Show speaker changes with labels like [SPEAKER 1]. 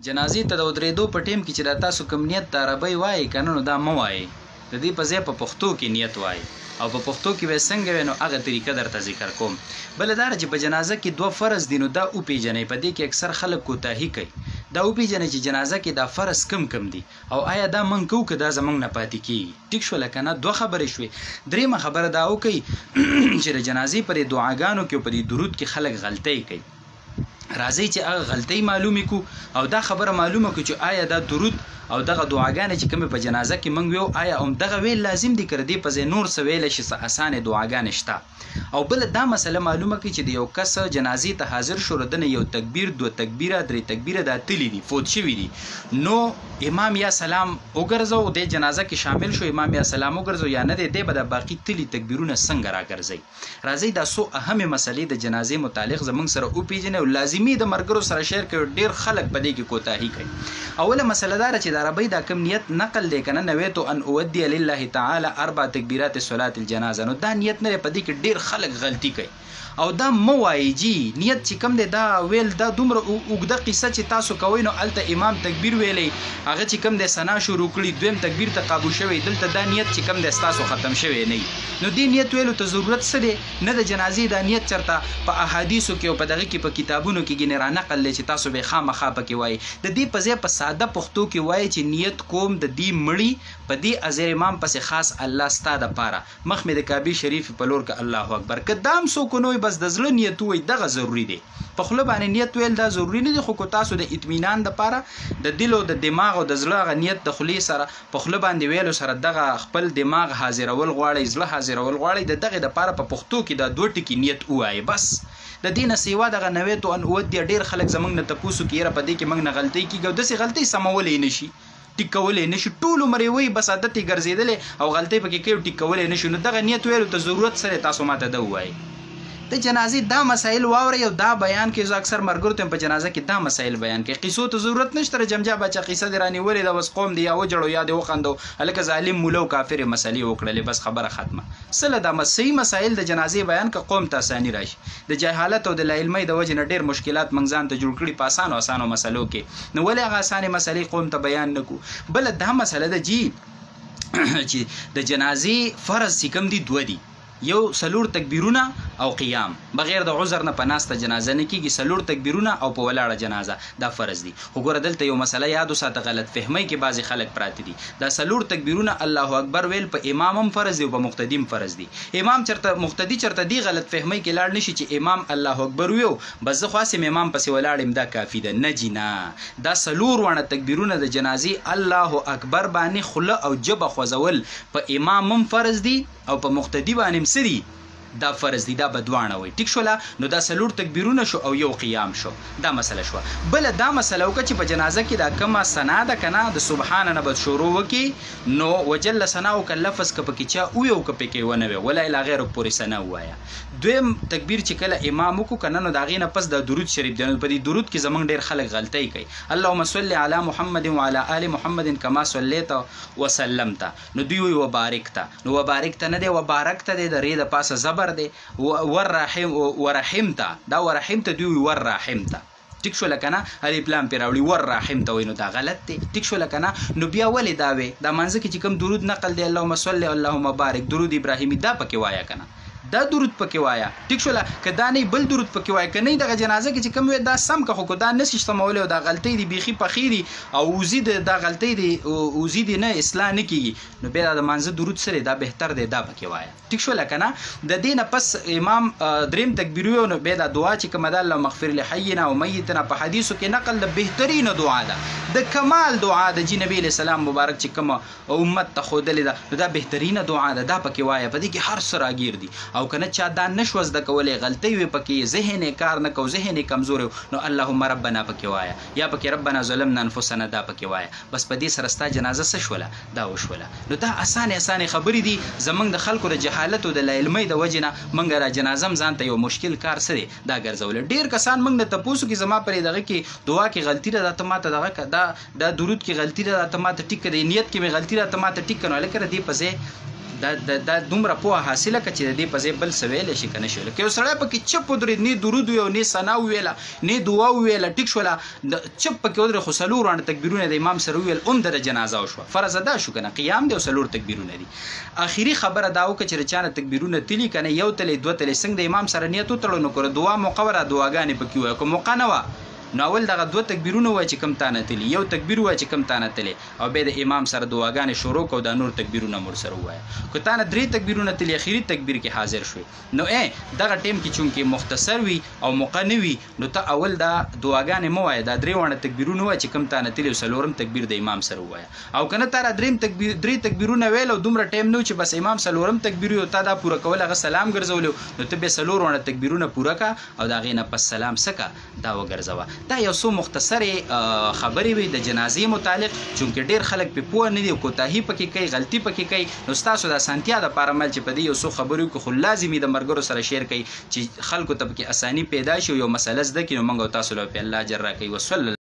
[SPEAKER 1] جنازې ته د ودرېدو په ټیم کې چې دا تاسو کوم نیت د عربۍ وایي که نه نو دا مه وایي، د دې په ځای په پښتو کې نیت وایي او په پښتو کې به څنګه وي نو هغه طریقه درته ذکر کوم. بله دا چې په جنازه کې 2 فرض دي نو دا وپېژنئ. په دې کې اکثر خلک کوتاهي کوي. دا وپېژنئ چې جنازه کې دا فرض کم دي او آیا دا موږ کوو که دا زموږ نه پاتې کېږي. ټیک شوله که نه؟ 2 خبرې شوې. درېیمه خبره دا وکړئ چې د جنازې په دې دعاګانو کې او په دې درود کې خلک غلطۍ کوي. راځئ چې هغه غلطۍ معلومې کړو او دا خبره معلومه کړو چې آیا دا درود او دغه دعاګانې چې کومې په جنازه کې موږ ویو آیا همدغه ویل لازم دي که د دې په ځای نور څه ویلی شي څه اسانې دعاګانې شته. او بله دا مسله معلومه کړي چې د یو کس جنازې ته حاضر شو د نه یو تکبیر 2 تکبیره 3 تکبیره دا تلي دي فوت شوي دي نو امام یا سلام وګرځو د جنازه کې شامل شو امام یا سلام وګرځو یا نه دی به د باقي تلي تکبیرونه څنګه راګرځي. راځئ دا څو اهمې مسلې د جنازې متعلق زموږ سره وپېژنئ او لازمي د ملګرو سره شیر کړئ. ډېر خلک په دې کې کوتاهي کوي. اوله مسله دا چې د عربۍ دا کوم نیت نقل دی که نه نویتو ان اودي لله تعالی 4 تکبیرات صلات الجنازه نو دا نیت نه دی. په دې کې ډېر خلک غلطي کوي او دا مه وایي جی نیت چې کوم دی دا ویل دا دومره اوږده قصه چې تاسو کوئ نو هلته امام تکبیر ویلی هغه چې کوم دی ثنا شروع کړي دویم تکبیر ته قابو شوی دلته دا نیت چې کوم دی ستاسو ختم شوی نه نو دې نیت ویلو ته ضرورت څه دی نه د جنازې دا نیت چېرته په احادیثو کې او په دغه کې په کتابونو کې ګینې رانقل دی چې تاسو به خامخا پکې وایي. د دې په ځای په ساده پښتو کې وایي چې نیت کوم د دې مړي په دې ازر امام پسې خاص الله ستا دپاره مخ مې د کعبې شریف په لور که الله اکبر که دا هم څوک ونه وي بس د زړه نیت ووایي دغه ضروري دی. په خوله باندې نیت ویل دا ضروري نه دی خو که تاسو د اطمینان دپاره د دل او د دماغ او د زړه هغه نیت د خولې سره په خوله باندې ویلو سره دغه خپل دماغ حاضرول غواړئ زړه حاضرول غواړئ د دغې دپاره په پښتو کې دا 2 ټکي نیت ووایئ بس. د دې نه سیوا دغه نویتو ان اودي ډېر خلک زموږ نه تپوسو کې یاره په دې کې موږ نه غلطۍ کېږي او داسې غلطۍ سمولی نه شي ټیک کولی نه شي ټول عمر یې وایي بس عادت یې ګرځېدلی او غلطۍ پکې کوي ټیک کولی نه شي نو دغه نیت ویلو ته ضرورت سره تاسو ماته ده ووایئ. د جنازې دا مسایل واورئ او دا بیان کې زه اکثر ملګرو ته په جنازه کې دا مسایل بیان کوي. قیسو ته ضرورت نشته جمجا بچه قیسه دې رانیولې ده اوس قوم دی یا وجړو یا دې وخندو هلکه ظالم مولا او کافرې مسلې وکړلې بس خبره ختمه. سله دا صحیح مسایل د جنازې بیان که قوم ته اساني راشي د جهالت او د لاعلمۍ د وجې نه ډېر مشکلات موږ ځان ته جوړ کړي په اسانو مسلو کې نو ولې هغه اسانې مسلې قوم ته بیان نه کړو. بله دا مسله ده جی چې د جنازې فرض چې کوم دي 2 دي یو 4 تکبیرونه او قیام بغیر د عذر نه په ناسته جنازه نه کېږي 4 تکبیرونه او په ولاړه جنازه دا فرض دي. خو ګوره دلته یو مسله یاد وساته غلط فهمۍ کې بعضې خلک پراته دي. دا 4 تکبیرونه الله اکبر ویل په امام هم فرض دی او په مقتدي هم فرض دي. امام چېرته مقتدي چېرته دی غلط فهمۍ کې لاړ نشي چې امام الله اکبر ویو بس زه خاصم امام پسې ولاړ یم دا کافي ده نه جي نه دا 4 وړه تکبیرونه د جنازې الله اکبر باندې خوله او جبه خوځول په امام هم فرض دي او په مقتدي باندې هم څه دي دا فرض دي دا بدوانه وي. ټیک شوله نو دا 4 تکبیرونه شو او یو قیام شو دا مسله شوه. بله دا مسله وکړه چې په جنازه کې دا کومه ثنا ده که نه د سبحان نه به شروع وکړي نو وجل ثنا او که لفظ که پکې چا ووي او که پکې ونه وي ولا الی غیره پورې ثنا ووایه. دویم تکبیر چې کله امام وکړو که نه نو د هغې نه پس د درود شریف دی نو په دې درود کې زموږ ډېر خلک غلطۍ کوي. اللهم صل علی محمد وعلى آل محمد کما صلیت وسلمت نو دوی وایي وبارکته نو وبارکته نه دی وبارکته دی د ری د پاسه زبر دی ورحمته دا ورحمته دوی وایي ورحمته. ټیک شوله که نه الف لام پرې راوړي ورحمته وایي نو دا غلط دی. ټیک شوله که نه نو بیا ولې دا وی دا منځه کې چې کوم درود نقل دی اللهم صل اللهم بارک درود ابراهیمي دا پکې وایه که نه دا درود پکې وایا. ټیک شوله که دا نه بل درود پکې وایه که نه دغه جنازه کې چې کوم وی دا سم که خو که دا نسي سمولی او دا غلطۍ دي بیخي پخې دي او اوزي دا غلطۍ دي اوزي دي نه اصلاح نه کېږي نو بیا د مانځه درود سره دا بهتر دی دا پکې وایه. ټیک شوله که نه د دې نه پس امام دریم تکبیر ویو نو بیا دا دعا چې کومه ده اللهم اغفر لحینا او میتنا په حدیثو کې نقل د بهترینه دعا ده د کمال دعا د جی نبی علیه السلام مبارک چې کومه امت ته ښودلې ده نو دا بهترینه دعا ده دا پکې وایه. په دې کې هر څه راګیر دي او که نه چا دا نشو زده کولی غلطۍ وي پکې ذهن یې کار نه کو ذهن یې کمزور نو اللهم ربنا پکې وایه یا پکې ربنا ظلمنا انفسنا دا پکې وایه. بس په دې سره ستا جنازه څه شوله دا وشوله. نو دا اسانې خبرې دي زموږ د خلکو د جهالت او د لاعلمۍ د وجې نه موږ را جنازه هم ځان ته یو مشکل کار څه دی دا ګرځولی. ډېر کسان موږ نه تپوسو کې زما پرې دغه کې دعا کې غلطي ده دا ته ماته دغه دا درود کې غلطي ده دا ته ماته ټیک کړه نیت کې مې غلطي ده ته ماته ټیک کړه نو هلکه د دې په ځای دا دومره پوهه حاصله کړه چې د دې په ځای بل څه ویلی شي که نه شي ویلی که یو سړی پکې چپ ودرېد نه درود ویل نه ثنا وویله نه دعا وویله ټیک شوله چپ پکې ودرېد خو څلور واړه تکبیرونه د امام سره وویل هم د جنازه وشوه فرض ادا شو که نه قیام دی او څلور تکبیرونه دي اخري خبره دا وکړه چې د چا نه تکبیرونه تلي که نه یو تلې دوه تلې څنګه د امام سره نیت وتړو نو که دعا موقع وه دعاګانې پکې ووایه که موقع نه وه نو اول دغه دوه تکبیرونه وای چې کم تانه تلی یو تکبیر وای چې کم تانه تلی او به د امام سره دعاګانې شروع کو د نور تکبیرونه مر سره وای که تانه درې تکبیرونه تلی اخیری تکبیر کې حاضر شوي نو دغه ټیم کې چونکې مختصر وي او مقنوي نو ته اول دا دعاګانې مو وای دا درې وانه تکبیرونه وای چې کم تانه تلی او څلورم تکبیر د امام سره وای او کنه تر دریم تکبیر درې تکبیرونه ویل او دومره ټیم نو چې بس امام څلورم تکبیر یو تا دا پوره کول هغه سلام ګرځولو نو ته به څلور وانه تکبیرونه پوره کا او دا غینه پس سلام سکا دا وګرځوا دا یو څو مختصر خبرې وي د جنازې متعلق چونکې ډېر خلک پې پوه نه دي او کوتاهي پکې کوي غلطي پکې کوي نو ستاسو د اسانتیا دپاره مل چې په دې یو څو خبرو کې خو لازمي د ملګرو سره شیر کوي چې خلکو ته پکې اساني پیدا شي او یو مسله زده کړي نو موږ او تاسو له پې الله اجر راکوي وصلی